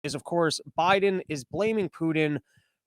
is, of course, Biden is blaming Putin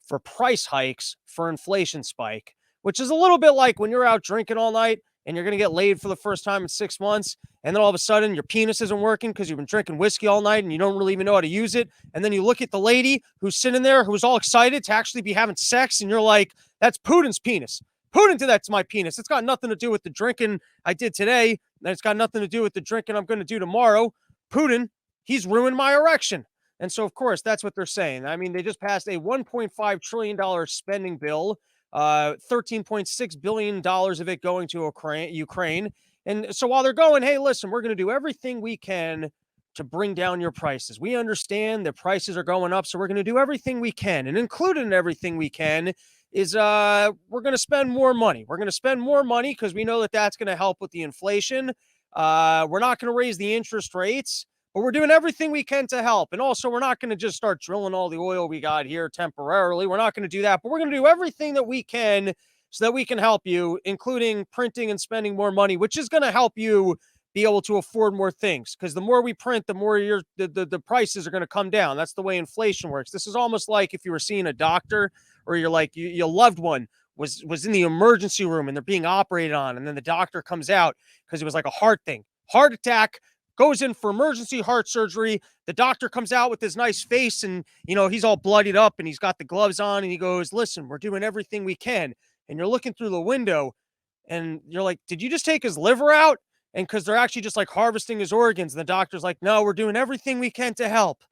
for price hikes for inflation spike, which is a little bit like when you're out drinking all night and you're going to get laid for the first time in 6 months. And then all of a sudden your penis isn't working because you've been drinking whiskey all night and you don't really even know how to use it. And then you look at the lady who's sitting there who's all excited to actually be having sex. And you're like, that's Putin's penis. Putin did that to my penis. It's got nothing to do with the drinking I did today. And it's got nothing to do with the drinking I'm going to do tomorrow. Putin, he's ruined my erection. And so, of course, that's what they're saying. I mean, they just passed a $1.5 trillion spending bill, $13.6 billion of it going to Ukraine. And so while they're going, hey, listen, we're going to do everything we can to bring down your prices. We understand that prices are going up, so we're going to do everything we can. And included in everything we can is we're going to spend more money. We're going to spend more money because we know that that's going to help with the inflation. We're not going to raise the interest rates. But we're doing everything we can to help. And also, we're not going to just start drilling all the oil we got here temporarily. We're not going to do that. But we're going to do everything that we can so that we can help you, including printing and spending more money, which is going to help you be able to afford more things. Because the more we print, the more the prices are going to come down. That's the way inflation works. This is almost like if you were seeing a doctor or you're like your loved one was in the emergency room and they're being operated on. And then the doctor comes out because it was like a heart thing, heart attack, goes in for emergency heart surgery. The doctor comes out with his nice face and, he's all bloodied up and he's got the gloves on and he goes, listen, we're doing everything we can. And you're looking through the window and you're like, did you just take his liver out? And because they're actually just like harvesting his organs. And the doctor's like, no, we're doing everything we can to help.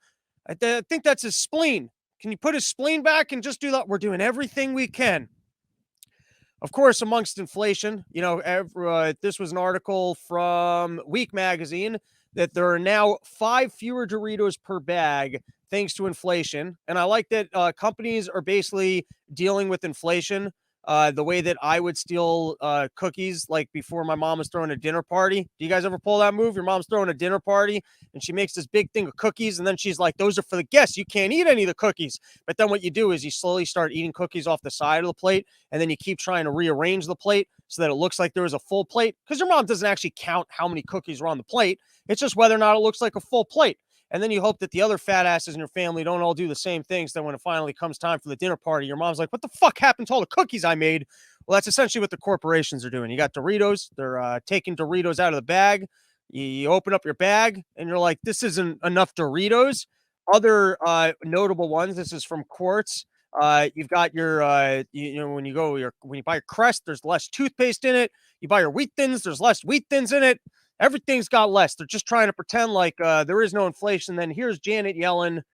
I think that's his spleen. Can you put his spleen back and just do that? We're doing everything we can. Of course, amongst inflation, this was an article from Week Magazine that there are now 5 fewer Doritos per bag thanks to inflation. And I like that companies are basically dealing with inflation the way that I would steal cookies like before my mom was throwing a dinner party. Do you guys ever pull that move? Your mom's throwing a dinner party and she makes this big thing of cookies and then she's like, those are for the guests. You can't eat any of the cookies. But then what you do is you slowly start eating cookies off the side of the plate and then you keep trying to rearrange the plate so that it looks like there was a full plate because your mom doesn't actually count how many cookies are on the plate. It's just whether or not it looks like a full plate. And then you hope that the other fat asses in your family don't all do the same things. Then when it finally comes time for the dinner party, your mom's like, what the fuck happened to all the cookies I made? Well, that's essentially what the corporations are doing. You got Doritos. They're taking Doritos out of the bag. You open up your bag and you're like, this isn't enough Doritos. Other notable ones, this is from Quartz. You've got your, when you buy your Crest, there's less toothpaste in it. You buy your Wheat Thins, there's less Wheat Thins in it. Everything's got less. They're just trying to pretend like there is no inflation. Then here's Janet Yellen